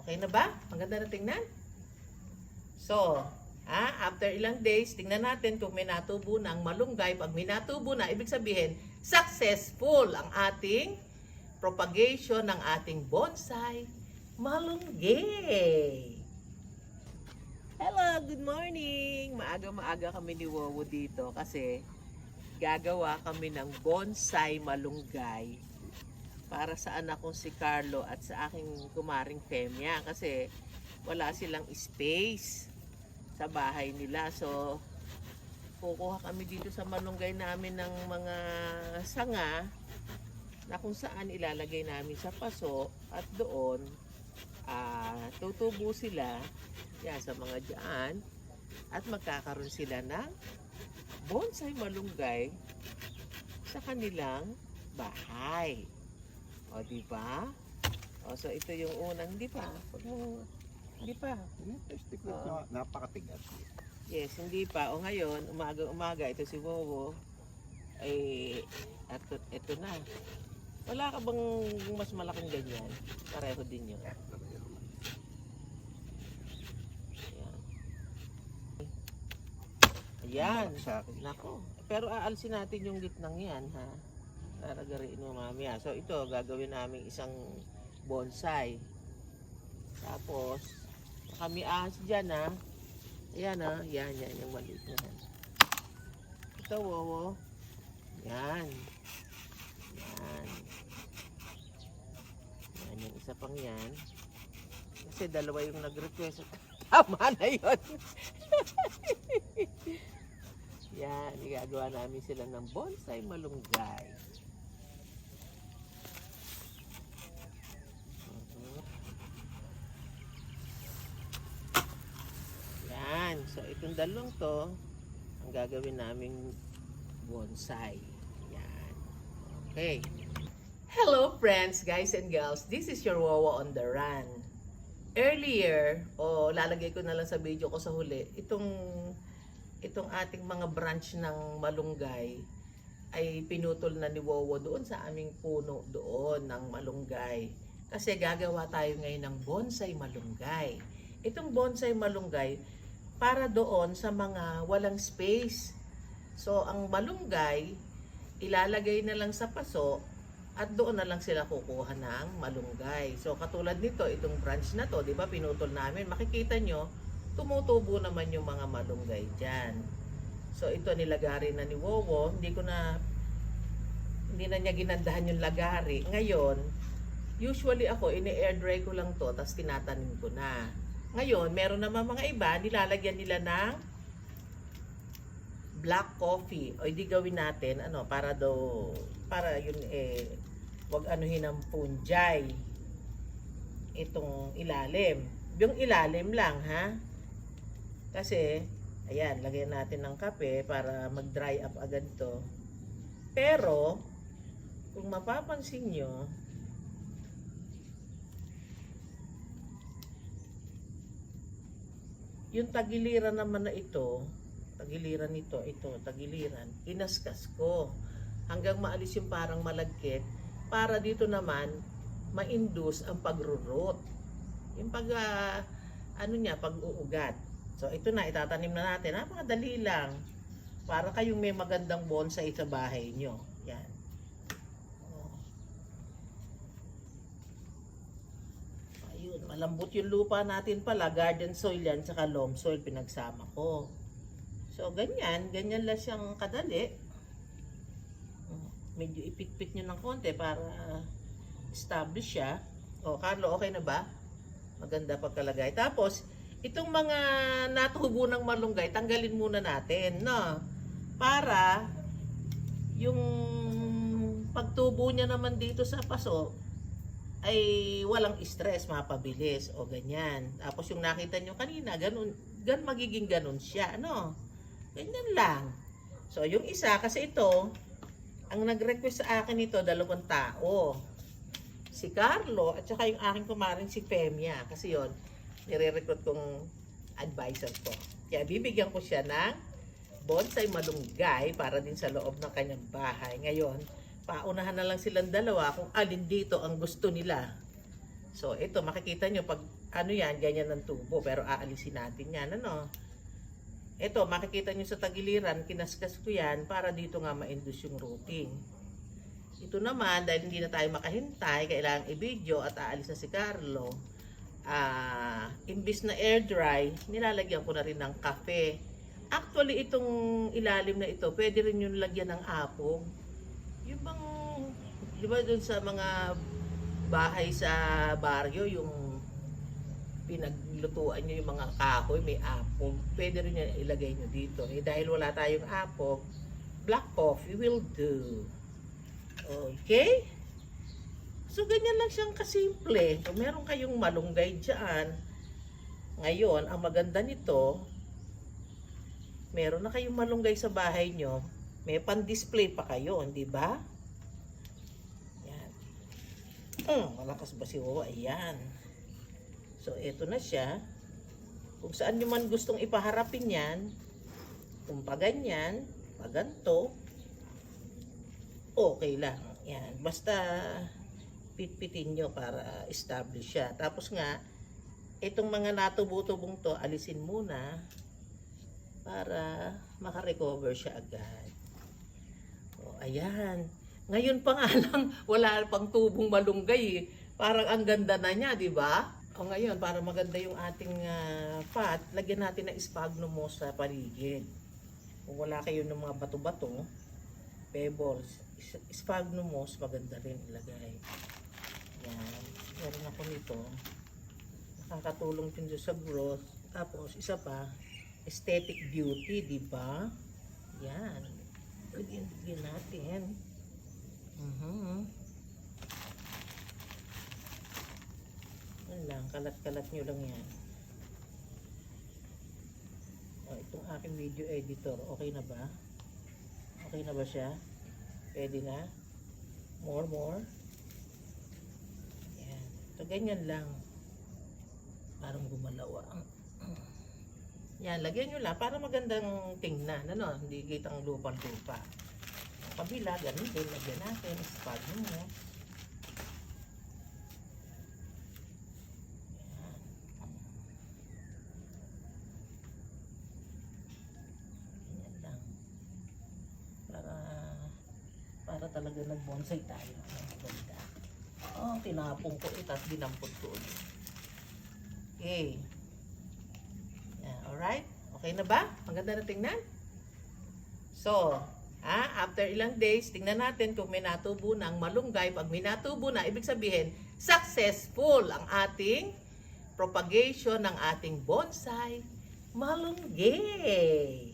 Okay na ba? Maganda na tingnan? So, after ilang days, tingnan natin kung may natubo ng malunggay. Pag may natubo na, ibig sabihin, successful ang ating propagation ng ating bonsai malunggay. Hello, good morning! Maaga-maaga kami ni Wowo dito kasi gagawa kami ng bonsai malunggay para sa anak kong si Carlo at sa aking kumaring Femia kasi wala silang space sa bahay nila. So, kukuha kami dito sa malunggay namin ng mga sanga na kung saan ilalagay namin sa paso at doon tutubo sila sa mga dyan at magkakaroon sila ng bonsai malunggay sa kanilang bahay. O, diba? O, so ito yung unang, hindi pa. Hindi pa. Napakatigas. Yes, hindi pa. O ngayon, umaga, ito si Wowo. Ay, ito na. Wala ka bang mas malaking ganyan? Pareho din yun. Ayan. Nako. Pero aalsin natin yung gitnang yan, ha? Para gariin mo mamaya. So ito, gagawin namin isang bonsai. Tapos, kami ahas dyan, ha? Ayan, ha? Yan, yung maliit na yan. Ito, Wowo. Yan. Yan. Yan, yung isa pang yan. Kasi dalawa yung nag-request. Tama na yun. Yan, igagawa namin sila ng bonsai malunggay. Yan, so itong dalawang to, ang gagawin naming bonsai. Yan. Okay. Hello friends, guys and girls. This is your Wowo on the Run. Earlier, lalagay ko na lang sa video ko sa huli, itong ating mga branch ng malunggay ay pinutol na ni Wowo doon sa aming puno doon ng malunggay. Kasi gagawa tayo ngayon ng bonsai malunggay. Itong bonsai malunggay para doon sa mga walang space. So ang malunggay ilalagay na lang sa paso at doon na lang sila kukuha ng malunggay. So katulad nito, itong branch na to, 'di ba, pinutol namin. Makikita nyo, tumutubo naman yung mga malunggay dyan. So ito nilagari na ni Wowo. Hindi na niya ginandahan yung lagari. Ngayon, usually ako, ini-air dry ko lang to, tapos tinatanim ko na. Ngayon, meron naman mga iba, nilalagyan nila ng black coffee. O hindi gawin natin, para yun wag anuhin ng fungi. Itong ilalim. Yung ilalim lang, ha? Kasi, ayan, lagyan natin ng kape para mag-dry up agad to. Pero, kung mapapansin nyo, yung tagiliran naman na ito, tagiliran, inaskas ko hanggang maalis yung parang malagkit para dito naman ma-induce ang pag-root. Yung pag-uugat. So ito na, itatanim na natin. Napakadali lang. Para kayong may magandang bonsai sa bahay nyo. Yan. Ayun, malambot yung lupa natin pala. Garden soil yan, saka loam soil pinagsama ko. So ganyan lang siyang kadali. Medyo ipit-pit nyo ng konti para establish siya. O, Carlo, okay na ba? Maganda pagkalagay. Tapos, itong mga natubo ng malunggay, tanggalin muna natin, no? Para yung pagtubo niya naman dito sa paso ay walang stress, mapabilis o ganyan. Tapos yung nakita nyo kanina, magiging ganun siya, no? Ganyan lang. So yung isa, kasi ito, ang nag-request sa akin ito, 2 tao. Si Carlo at saka yung aking kumaring si Femia. Kasi yon, nire-recruit kong advisor ko. Kaya bibigyan ko siya ng bonsai malunggay para din sa loob ng kanyang bahay. Ngayon, paunahan na lang silang dalawa kung alin dito ang gusto nila. So ito, makikita nyo pag ano yan, ganyan ng tubo. Pero aalisin natin yan, ano. Ito, makikita nyo sa tagiliran, kinaskas ko yan para dito nga ma-induce yung rooting. Ito naman, dahil hindi na tayo makahintay, kailangang i-video at aalis na si Carlo. Imbis na air dry, nilalagyan ko na rin ng kape. Actually, itong ilalim na ito, pwede rin yung lagyan ng apog. Yung bang, di ba dun sa mga bahay sa baryo, yung pinaglutuan nyo yung mga kahoy, may apog. Pwede rin yan ilagay nyo dito. Eh, dahil wala tayong apog, black coffee will do. Okay? So, ganyan lang siyang kasimple. Kung meron kayong malunggay dyan, ngayon, ang maganda nito, meron na kayong malunggay sa bahay nyo, may pan-display pa kayo, di ba? Yan. Malakas ba si Wawa? Ayan. So, eto na siya. Kung saan nyo man gustong ipaharapin yan, kung pa ganyan, pa ganito, okay lang. Yan. Basta, pitpitin nyo para establish siya. Tapos nga, itong mga natubo-tubong to, alisin muna para makarecover siya agad. O, ayan. Ngayon pa nga lang, wala pang tubong malunggay. Parang ang ganda na niya, di ba? O ngayon, para maganda yung ating pot, lagyan natin ng sphagnum moss sa paligid. Kung wala kayo ng mga bato-bato, pebbles, sphagnum moss, maganda rin ilagay. Yan. Meron ako nito. Nakakatulong din sa growth. Tapos, isa pa, aesthetic beauty, di ba? Yan. Lagyan natin. Yan lang, kalat-kalat nyo lang yan. O, itong aking video editor, okay na ba? Okay na ba siya? Pwede na? More. Yan. So, ganyan lang. Parang gumalawa. Yan, lagyan nyo lang para magandang tingnan. Ano? Hindi kitang lupang-lupa. Ang kabila, ganun din. Lagyan natin. Sphagnum moss. Ganyan lang. Para talaga nag-bonsai tayo. Maganda. Oh, tinapong ko ito at dinampot ko ulit. Okay. Yeah, alright? Okay na ba? Maganda na tingnan? So, after ilang days, tingnan natin kung may natubo ng malunggay. Pag may natubo na, ibig sabihin, successful ang ating propagation ng ating bonsai malunggay.